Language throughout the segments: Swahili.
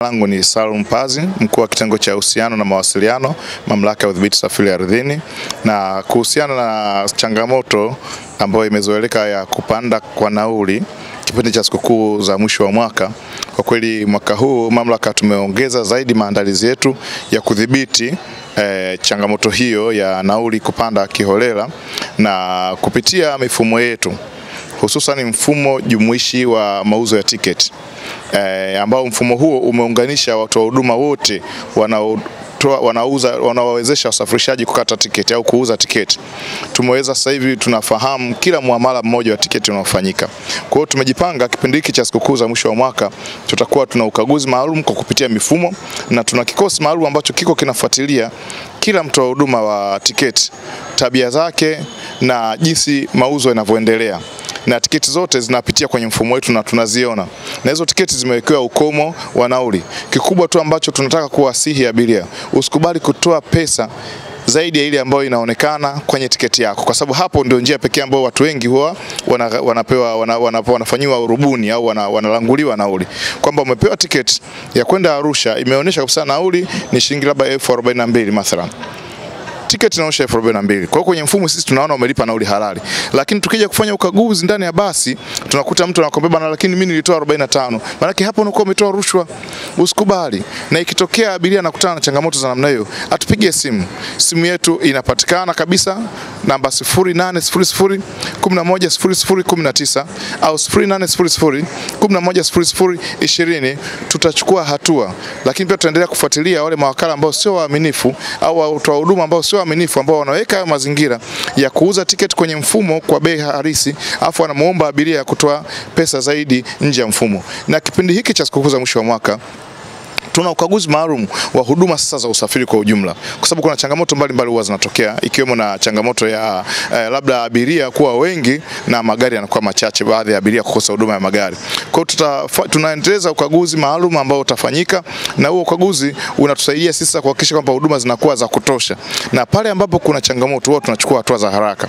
Langu ni Salum Pazi, mkuu wa kitengo cha uhusiano na mawasiliano, Mamlaka ya Udhibiti Usafiri Ardhini. Na kuhusiana na changamoto ambayo imezoeleka ya kupanda kwa nauli kipindi cha sikukuu za mwisho wa mwaka, kwa kweli mwaka huu mamlaka tumeongeza zaidi maandalizi yetu ya kudhibiti changamoto hiyo ya nauli kupanda kiholela, na kupitia mifumo yetu hususan mfumo jumuishi wa mauzo ya tiketi ambao mfumo huo umeunganisha watu wa huduma wote wanaowezesha wasafirishaji kukata tiketi au kuuza tiketi. Tumeweza sasa hivi tunafahamu kila muamala mmoja wa tiketi unaofanyika. Kwa hiyo tumejipanga kipindi hiki cha sikukuu za mwisho wa mwaka tutakuwa tuna ukaguzi maalum kwa kupitia mifumo, na tuna kikosi maalum ambacho kiko kinafuatilia kila mtu wa huduma wa tiketi, tabia zake na jinsi mauzo yanavyoendelea. Na tiketi zote zinapitia kwenye mfumo wetu na tunaziona. Na hizo tiketi zimewekewa ukomo wa nauli. Kikubwa tu ambacho tunataka kuwasihi abiria, usikubali kutoa pesa zaidi ya ile ambayo inaonekana kwenye tiketi yako, kwa sababu hapo ndio njia pekee ambayo watu wengi huwa wanafanyiwa urubuni au wanalanguliwa nauli. Kwamba umepewa tiketi ya kwenda Arusha, imeonyesha kabisa nauli ni shilingi labda 1042 mathalan. Tiketi inaonyesha 1042. Kwa hiyo kwenye mfumo sisi tunaona umelipa nauli halali. Lakini tukija kufanya ukaguzi ndani ya basi, tunakuta mtu anakwambia bana, lakini mimi nilitoa 45. Maana hapo unakuwa umetoa rushwa. Usikubali. Na ikitokea abiria anakutana na changamoto za namna hiyo, atupigie simu. Simu yetu inapatikana kabisa, namba 0800 1100 19 au 0800 1100 20. Tutachukua hatua. Lakini pia tutaendelea kufuatilia wale mawakala ambao sio waaminifu au watoa huduma ambao sio waaminifu, ambao wanaweka mazingira ya kuuza tiketi kwenye mfumo kwa bei halisi, afu wanamuomba abiria kutoa pesa zaidi nje ya mfumo. Na kipindi hiki cha sikukuu za mwisho wa mwaka tuna ukaguzi maalum wa huduma sasa za usafiri kwa ujumla, kwa sababu kuna changamoto mbalimbali huwa zinatokea, ikiwemo na changamoto ya labda abiria kuwa wengi na magari yanakuwa machache, baadhi ya abiria kukosa huduma ya magari. Kwa hiyo tunaendeleza ukaguzi maalum ambao utafanyika, na huo ukaguzi unatusaidia sisi kuhakikisha kwamba huduma zinakuwa za kutosha, na pale ambapo kuna changamoto huwa tunachukua hatua za haraka.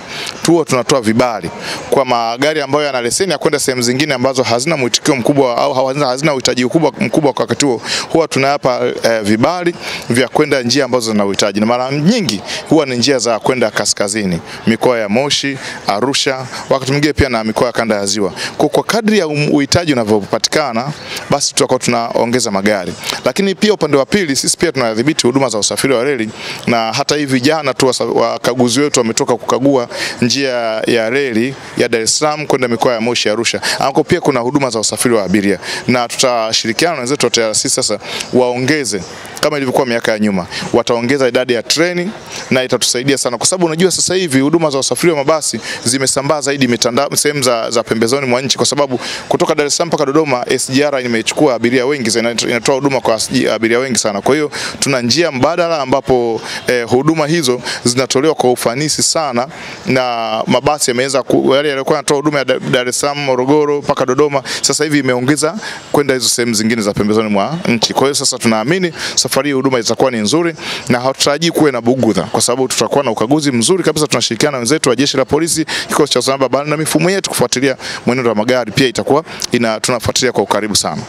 Tunatoa vibali kwa magari ambayo yana leseni ya kwenda sehemu zingine ambazo hazina mwitikio mkubwa au hazina uhitaji mkubwa kwa wakati huo. Huwa tunayapa vibali vya kwenda njia ambazo zina uhitaji, na mara nyingi huwa ni njia za kwenda kaskazini, mikoa ya Moshi, Arusha, wakati mwingine pia na mikoa ya kanda ya Ziwa. Kwa kadri ya uhitaji unavyopatikana, basi tutakuwa tunaongeza magari. Lakini pia upande wa pili, sisi pia tunadhibiti huduma za usafiri wa reli, na hata hivi jana tu wakaguzi wetu wametoka kukagua njia ya reli ya Dar es Salaam kwenda mikoa ya Moshi, Arusha, ambako pia kuna huduma za usafiri wa abiria, na tutashirikiana na wenzetu wa TRC sasa waongeze kama ilivyokuwa miaka ya nyuma. Wataongeza idadi ya treni na itatusaidia sana, kwa sababu unajua sasa hivi huduma za usafiri wa mabasi zimesambaa zaidi mitandao, sehemu za pembezoni mwa nchi, kwa sababu kutoka Dar es Salaam mpaka Dodoma SGR imechukua abiria wengi, inatoa huduma kwa abiria wengi sana. Kwa hiyo tuna njia mbadala ambapo huduma hizo zinatolewa kwa ufanisi sana, na mabasi yameweza yale yalikuwa yanatoa huduma ya Dar es Salaam, Morogoro mpaka Dodoma, sasa hivi imeongeza kwenda hizo sehemu zingine za pembezoni mwa nchi. Kwa hiyo sasa tunaamini safari huduma itakuwa ni nzuri, na hatutarajii kuwe na bugudha, kwa sababu tutakuwa na ukaguzi mzuri kabisa. Tunashirikiana na wenzetu wa Jeshi la Polisi, kikosi cha usalama barabarani, na mifumo yetu kufuatilia mwenendo wa magari pia itakuwa tunafuatilia kwa ukaribu sana.